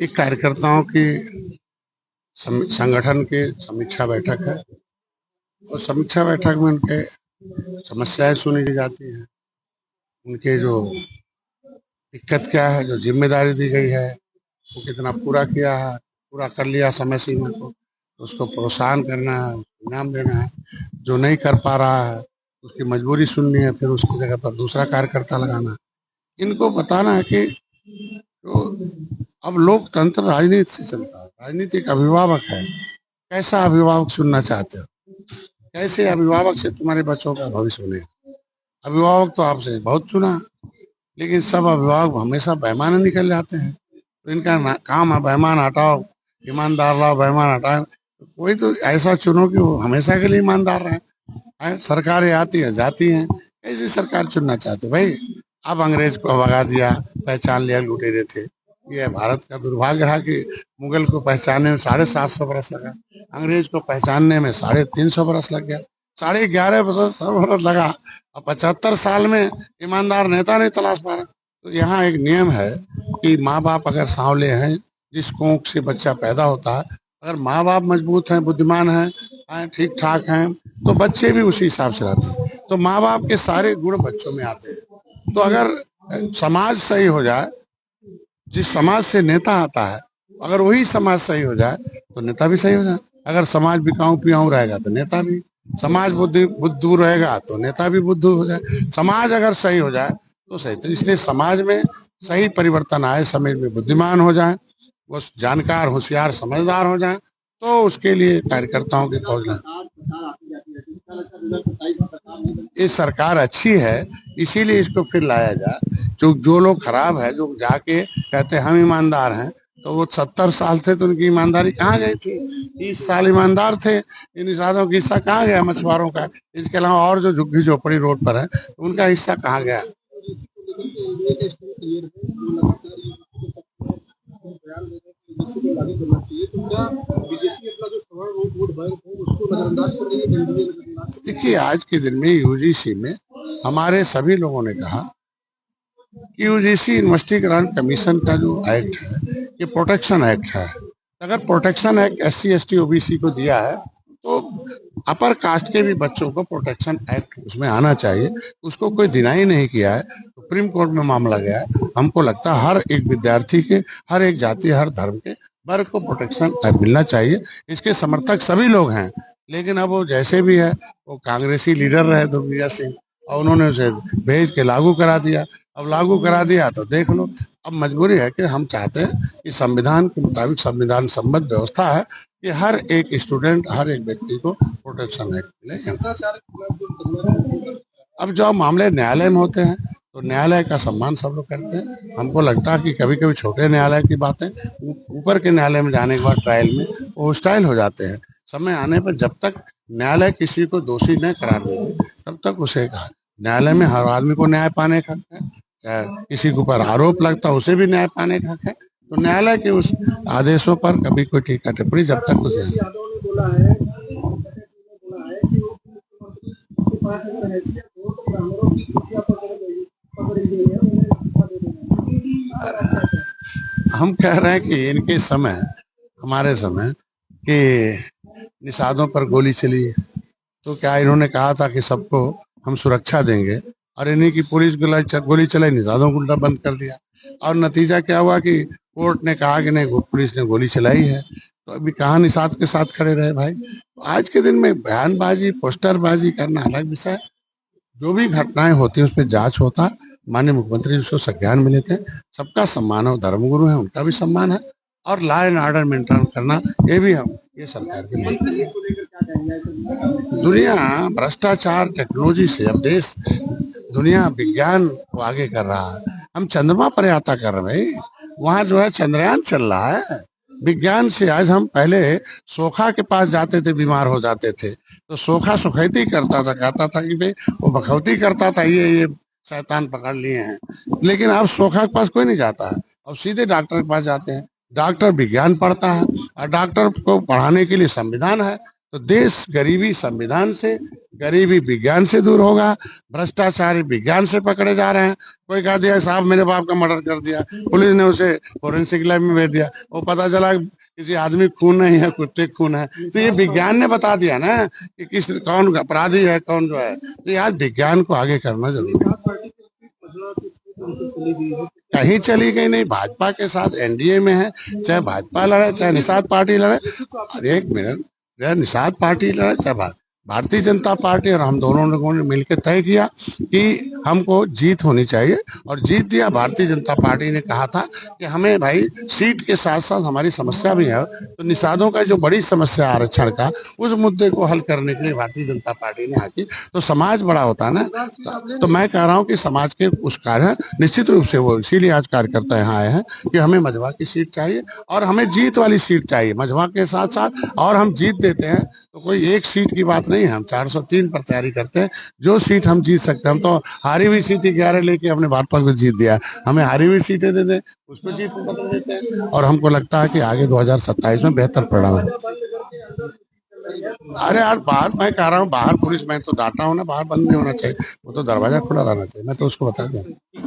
एक कार्यकर्ताओं की संगठन के समीक्षा बैठक है और समीक्षा बैठक में उनके समस्याएं सुनी जाती हैं। उनके जो दिक्कत क्या है, जो जिम्मेदारी दी गई है वो कितना पूरा किया है, पूरा कर लिया समय सीमा को, तो उसको प्रोत्साहन करना है, उसको इनाम देना है। जो नहीं कर पा रहा है उसकी मजबूरी सुननी है, फिर उसकी जगह पर दूसरा कार्यकर्ता लगाना है। इनको बताना है कि जो अब लोकतंत्र राजनीति से चलता है, राजनीति एक अभिभावक है। कैसा अभिभावक सुनना चाहते हो? कैसे अभिभावक से तुम्हारे बच्चों का भविष्य बनेगा? अभिभावक तो आपसे बहुत चुना, लेकिन सब अभिभावक हमेशा बेईमान निकल जाते हैं। तो इनका काम है बेईमान हटाओ, ईमानदार लाओ, बेईमान हटाओ। तो कोई तो ऐसा चुनो कि वो हमेशा के लिए ईमानदार रहे। सरकारें आती है जाती हैं, ऐसी सरकार चुनना चाहते भाई? अब अंग्रेज को भगा दिया, पहचान लिया लुटेरे थे। ये भारत का दुर्भाग्य रहा कि मुगल को पहचानने में 750 बरस लगा, अंग्रेज को पहचानने में 350 बरस लग गया, 11.5 बरस लगा। अब 75 साल में ईमानदार नेता नहीं तलाश पा रहा। तो यहाँ एक नियम है कि माँ बाप अगर सांवले हैं, जिस कोख से बच्चा पैदा होता है, अगर माँ बाप मजबूत हैं, बुद्धिमान हैं, ठीक ठाक हैं, तो बच्चे भी उसी हिसाब से रहते हैं। तो माँ बाप के सारे गुण बच्चों में आते हैं। तो अगर समाज सही हो जाए, जिस समाज से नेता आता है, अगर वही समाज सही हो जाए तो नेता भी सही हो जाए। अगर समाज बिकाऊ पियाऊ रहेगा तो नेता भी, समाज बुद्धू रहेगा तो नेता भी बुद्धू हो जाए। समाज अगर सही हो जाए तो सही। तो इसलिए समाज में सही परिवर्तन आए, समाज में बुद्धिमान हो जाए, वो जानकार होशियार समझदार हो जाए, तो उसके लिए कार्यकर्ताओं की फौज है। ये सरकार अच्छी है, इसीलिए इसको फिर लाया जाए। जो लोग खराब है, जो जाके कहते हम ईमानदार हैं, तो वो 70 साल थे तो उनकी ईमानदारी कहाँ गई थी? 30 साल ईमानदार थे, इन निषादों का हिस्सा कहाँ गया? मछुआरों का, इसके अलावा और जो झुग्गी झोपड़ी रोड पर है उनका हिस्सा कहाँ गया? देखिए, आज के दिन में यूजीसी में हमारे सभी लोगों ने कहा कि यूजीसी इन्वेस्टिगेशन कमीशन का जो एक्ट है ये प्रोटेक्शन एक्ट है। अगर protection act SC ST OBC को दिया है तो अपर कास्ट के भी बच्चों को प्रोटेक्शन एक्ट उसमें आना चाहिए। उसको कोई डिनाई नहीं किया है, सुप्रीम कोर्ट में मामला गया है। हमको लगता है हर एक विद्यार्थी के, हर एक जाति, हर धर्म के वर्ग को प्रोटेक्शन एक्ट मिलना चाहिए। इसके समर्थक सभी लोग हैं, लेकिन अब वो जैसे भी है, वो कांग्रेसी लीडर रहे दुर्गेश सिंह, और उन्होंने उसे भेज के लागू करा दिया। अब लागू करा दिया तो देख लो। अब मजबूरी है कि हम चाहते हैं कि संविधान के मुताबिक, संविधान सम्मत व्यवस्था है कि हर एक स्टूडेंट, हर एक व्यक्ति को प्रोटेक्शन एक्ट मिले। अब जो मामले न्यायालय में होते हैं तो न्यायालय का सम्मान सब लोग करते हैं। हमको लगता है कि कभी कभी छोटे न्यायालय की बातें ऊपर के न्यायालय में जाने के बाद ट्रायल में वो हॉस्टाइल हो जाते हैं। समय आने पर जब तक न्यायालय किसी को दोषी न करार देते तब तक उसे न्यायालय में हर आदमी को न्याय पाने का हक है। किसी के ऊपर आरोप लगता है उसे भी न्याय पाने का हक है। तो न्यायालय के उस आदेशों पर कभी कोई टीका टिप्पणी जब तक कुछ हम कह रहे हैं कि इनके समय, हमारे समय के निषादों पर गोली चली, तो क्या इन्होंने कहा था कि सबको हम सुरक्षा देंगे, और इन्हीं की पुलिस गोली चलाई, निषादों को उल्टा बंद कर दिया। और नतीजा क्या हुआ कि कोर्ट ने कहा कि नहीं, पुलिस ने गोली चलाई है, तो अभी कहाँ निषाद के साथ खड़े रहे भाई? तो आज के दिन में बयानबाजी, पोस्टरबाजी करना अलग विषय। जो भी घटनाएं होती है उस पर जांच होता है। माननीय मुख्यमंत्री उसको संज्ञान में लेते हैं। सबका सम्मान है, धर्मगुरु है, उनका भी सम्मान है, और लॉ एंड ऑर्डर मेंटेन करना ये भी हम, ये सरकार की। दुनिया भ्रष्टाचार, टेक्नोलॉजी से, अब देश, दुनिया विज्ञान को आगे कर रहा है। हम चंद्रमा पर यात्रा कर रहे हैं भाई, वहाँ जो है चंद्रयान चल रहा है। विज्ञान से आज हम पहले सोखा के पास जाते थे, बीमार हो जाते थे तो सोखा सुखैती करता था, कहता था कि भाई वो बखौती करता था, ये शैतान पकड़ लिए हैं। लेकिन अब सोखा के पास कोई नहीं जाता है, अब सीधे डॉक्टर के पास जाते हैं। डॉक्टर विज्ञान पढ़ता है, और डॉक्टर को पढ़ाने के लिए संविधान है। तो देश गरीबी संविधान से, गरीबी विज्ञान से दूर होगा। भ्रष्टाचारी विज्ञान से पकड़े जा रहे हैं। कोई कह दिया साहब मेरे बाप का मर्डर कर दिया, पुलिस ने उसे फोरेंसिक लैब में भेज दिया, वो पता चला किसी आदमी खून नहीं है, कुत्ते खून है। तो ये विज्ञान ने बता दिया ना कि किस कौन अपराधी है, कौन जो है। तो यार विज्ञान को आगे करना जरूरी है। कहीं चली गई नहीं, भाजपा के साथ एनडीए में है। चाहे भाजपा लड़े, चाहे निषाद पार्टी लड़े। अरे एक मिनट, चाहे निषाद पार्टी लड़े, चाहे भारतीय जनता पार्टी, और हम दोनों लोगों ने मिलकर तय किया कि हमको जीत होनी चाहिए, और जीत दिया। भारतीय जनता पार्टी ने कहा था कि हमें भाई सीट के साथ साथ हमारी समस्या भी है, तो निषादों का जो बड़ी समस्या आरक्षण का, उस मुद्दे को हल करने के लिए भारतीय जनता पार्टी ने आकी। तो समाज बड़ा होता है ना। तो मैं कह रहा हूँ कि समाज के उस कार्य निश्चित रूप से वो इसीलिए आज कार्यकर्ता यहाँ आए हैं कि हमें मझवा की सीट चाहिए, और हमें जीत वाली सीट चाहिए मझवा के साथ साथ। और हम जीत देते हैं तो कोई एक सीट की बात नहीं है, हम 403 पर तैयारी करते हैं। जो सीट हम जीत सकते हैं, हम तो हारी हुई सीट 11 लेके हमने भाजपा को जीत दिया। हमें हारी हुई सीटें दे दें, उसको जीत में बदल देते हैं, और हमको लगता है कि आगे 2027 में बेहतर परिणाम है। अरे यार बाहर, मैं कह रहा हूँ बाहर पुलिस, मैं तो डांटा हूँ ना, बाहर बंद नहीं होना चाहिए, वो तो दरवाजा खुला रहना चाहिए, मैं तो उसको बता दिया।